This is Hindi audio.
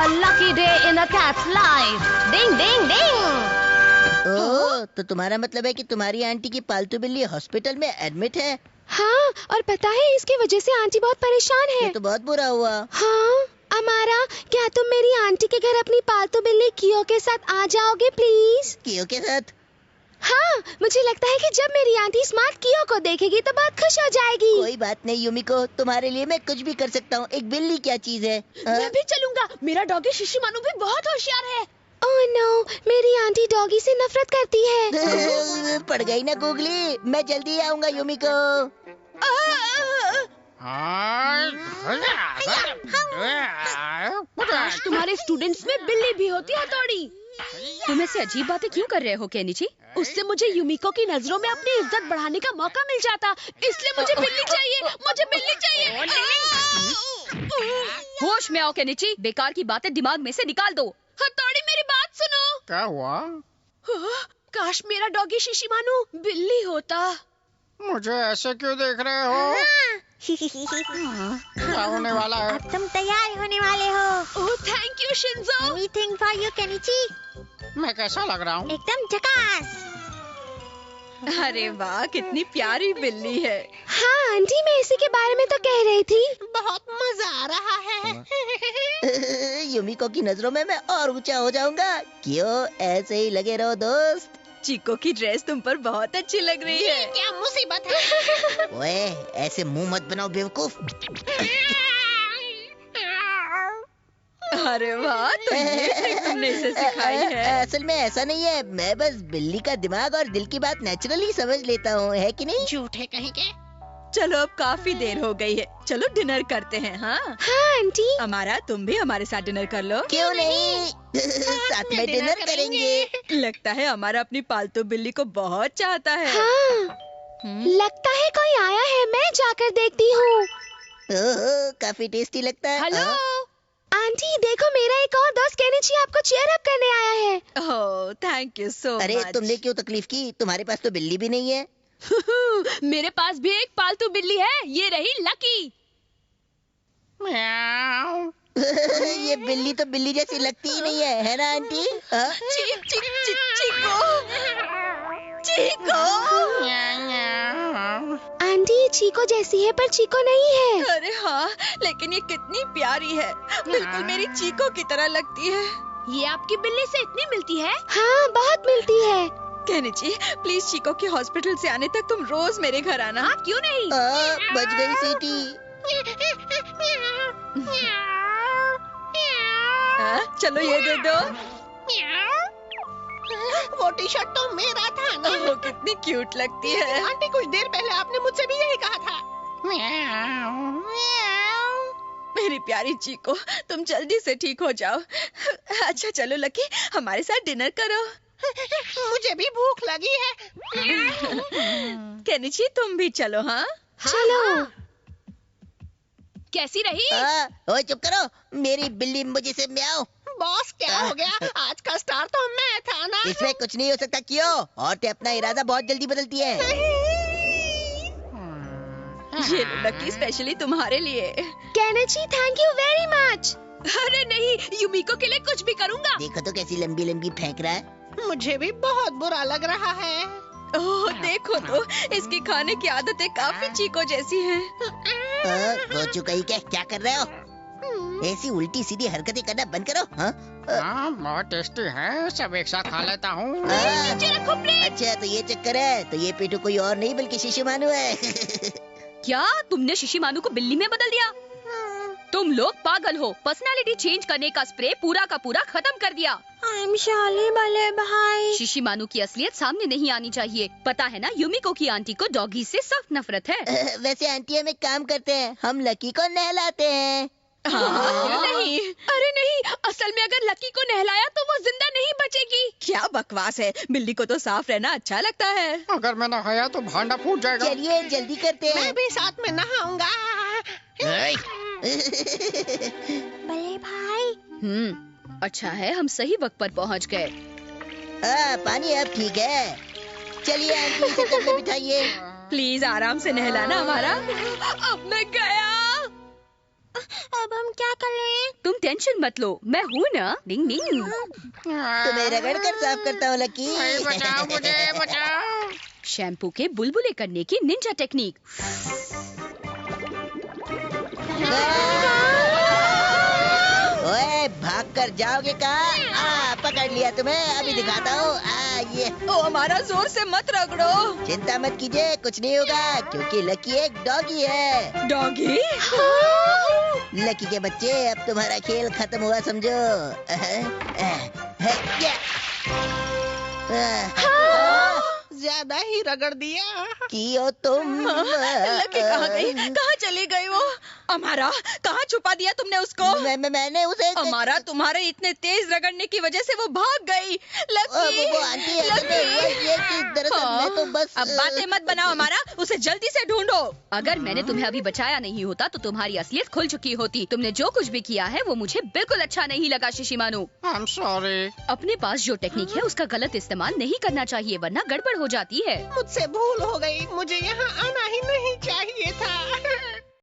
A lucky day in a cat's life. Ding ding ding. ओह, तो तुम्हारा मतलब है कि तुम्हारी आंटी की पालतू बिल्ली हॉस्पिटल में एडमिट है? हाँ, और पता है इसकी वजह से आंटी बहुत परेशान है। ये तो बहुत बुरा हुआ। हाँ, अमारा, क्या तुम मेरी आंटी के घर अपनी पालतू बिल्ली कियो के साथ आ जाओगे प्लीज? कियो के साथ? हाँ, मुझे लगता है कि जब मेरी आंटी स्मार्ट कियो को देखेगी तो बहुत खुश हो जाएगी। कोई बात नहीं युमिको, तुम्हारे लिए मैं कुछ भी कर सकता हूँ। एक बिल्ली क्या चीज है? मैं भी चलूंगा। मेरा डॉगी शिशिमानु भी बहुत होशियार है। ओह नो, मेरी आंटी डॉगी से नफरत करती है। पड़ गई ना गूगली। मैं जल्दी आऊंगा युमिको। काश तुम्हारे स्टूडेंट्स में बिल्ली भी होती हथौड़ी। तुम ऐसे अजीब बातें क्यों कर रहे हो केनिची? उससे मुझे युमिको की नजरों में अपनी इज्जत बढ़ाने का मौका मिल जाता, इसलिए मुझे बिल्ली चाहिए। मुझे बिल्ली चाहिए। होश में आओ केनिची, बेकार की बातें दिमाग में से निकाल दो। हथौड़ी मेरी बात सुनो। क्या हुआ? काश मेरा डॉगी शिशिमानु बिल्ली होता। मुझे ऐसे क्यों देख रहे हो? क्या होने वाला है? अब तुम तैयार होने वाले हो। Oh thank you Shinzo. Everything for you, Kenichi. मैं कैसा लग रहा हूँ? एकदम झकास। अरे वाह, कितनी प्यारी बिल्ली है। हाँ आंटी, मैं इसी के बारे में तो कह रही थी। बहुत मजा आ रहा है। युमिको की नजरों में मैं और ऊंचा हो जाऊंगा। क्यों, ऐसे ही लगे रहो दोस्त। चीको की ड्रेस तुम पर बहुत अच्छी लग रही है। क्या मुसीबत है? ओए, ऐसे मुंह मत बनाओ बेवकूफ। अरे वाह, तो ये ट्रिक तुमने इसे सिखाई है। असल में ऐसा नहीं है, मैं बस बिल्ली का दिमाग और दिल की बात नेचुरली समझ लेता हूँ, है कि नहीं? झूठे कहीं के। चलो अब काफी देर हो गई है, चलो डिनर करते हैं। हाँ हाँ आंटी। हमारा, तुम भी हमारे साथ डिनर कर लो। क्यों नहीं? साथ में डिनर करेंगे। लगता है हमारा अपनी पालतू बिल्ली को बहुत चाहता है। हाँ, लगता है कोई आया है, मैं जाकर देखती हूँ। ओह, काफी टेस्टी लगता है। हेलो। आंटी देखो, मेरा एक और दोस्त केनिची आपको चीयर अप करने आया है। Oh thank you so much. अरे तुमने क्यों तकलीफ की? तुम्हारे पास तो बिल्ली भी नहीं है। मेरे पास भी एक पालतू बिल्ली है, ये रही लकी। म्याऊ। ये बिल्ली तो बिल्ली जैसी लगती ही नहीं है ना आंटी? हाँ? चीको। आंटी ये चीको जैसी है पर चीको नहीं है। अरे हाँ, लेकिन ये कितनी प्यारी है, बिल्कुल मेरी चीको की तरह लगती है। ये आपकी बिल्ली से इतनी मिलती है? हाँ, बहुत मिलती है। केनिची, प्लीज चीको के हॉस्पिटल से आने तक तुम रोज मेरे घर आना। हाँ क्यों नहीं? बच गई सीटी। चलो ये दे दो। वो टी शर्ट तो मेरा था ना। वो कितनी क्यूट लगती है। आंटी कुछ देर पहले आपने मुझसे भी यही कहा था। मेरी प्यारी चीको, तुम जल्दी से ठीक हो जाओ। अच्छा चलो लकी, हमारे साथ डिनर करो। मुझे भी भूख लगी है। केनिची तुम भी चलो। हाँ चलो। कैसी रही? ओए चुप करो, मेरी बिल्ली मुझे से म्याऊं। बॉस क्या हो गया? आज का स्टार तो मैं था ना। इसमें कुछ नहीं हो सकता। क्यों? औरतें अपना इरादा बहुत जल्दी बदलती है। ये लो लकी, स्पेशली तुम्हारे लिए। Kenichi thank you very much. अरे नहीं, युमिको के लिए कुछ भी करूँगा। देखो तो कैसी लंबी लंबी फेंक रहा है। मुझे भी बहुत बुरा लग रहा है। ओह देखो तो, इसकी खाने की आदतें काफी चीको जैसी हैं। गोचू कहीं क्या कर रहे हो? ऐसी उल्टी सीधी हरकतें करना बंद करो। हाँ, बहुत टेस्टी है, सब एक साथ खा लेता हूँ। अच्छा तो ये चक्कर है, तो ये पेटू कोई और नहीं बल्कि शिशिमानु है। क्या तुमने शिशिमानु को बिल्ली में बदल दिया? तुम लोग पागल हो, पर्सनालिटी चेंज करने का स्प्रे पूरा का पूरा खत्म कर दिया। I'm sorry बल्ले भाई। शिशिमानु की असलियत सामने नहीं आनी चाहिए। पता है ना, युमिको की आंटी को डॉगी से सख्त नफरत है। वैसे आंटी हम एक काम करते हैं, हम लकी को नहलाते हैं। नहीं। अरे नहीं, असल में अगर लकी को नहलाया तो वो जिंदा नहीं बचेगी। क्या बकवास है, बिल्ली को तो साफ रहना अच्छा लगता है। अगर मैं नहाया तो भांडा फूट जाएगा। चलिए जल्दी करते हैं। मैं भी साथ में नहाऊंगा। बल्ले भाई। अच्छा है हम सही वक्त पर पहुंच गए। पानी अब ठीक है। चलिए आंटी इसे तब में बिठाइए। प्लीज आराम से नहलाना हमारा। अब मैं गया। अब हम क्या करें? तुम टेंशन मत लो, मैं हूँ ना। डिंग डिंग। तुम्हें रगड़ कर साफ करता हूँ लकी। बचाओ मुझे, बचाओ। शैम्पू के बुलबुले करने की निंजा टेक्निक। ओए, भाग कर जाओगे कहाँ? पकड़ लिया तुम्हें, अभी दिखाता हूँ। ये ओ हमारा, जोर से मत रगड़ो। चिंता मत कीजिए, कुछ नहीं होगा क्योंकि लकी एक डॉगी है। डॉगी? लकी के बच्चे, अब तुम्हारा खेल खत्म हुआ समझो। ज्यादा ही रगड़ दिया। कियो तुम। लकी कहाँ गई? कहाँ चली गई वो? अमारा, कहाँ छुपा दिया तुमने उसको? मैंने उसे अमारा, तुम्हारे इतने तेज रगड़ने की वजह से वो भाग गई। लकी, वो आंटी है, ये कि दरअसल मैं तो बस अब बातें मत बनाओ अमारा, उसे जल्दी से ढूंढो। अगर मैंने तुम्हें अभी बचाया नहीं होता तो तुम्हारी असलियत खुल चुकी होती। तुमने जो कुछ भी किया है वो मुझे बिल्कुल अच्छा नहीं लगा शिशिमानु। I'm sorry। अपने पास जो टेक्निक है उसका गलत इस्तेमाल नहीं करना चाहिए, वरना गड़बड़ हो जाती है। मुझसे भूल हो गई, मुझे यहाँ आना ही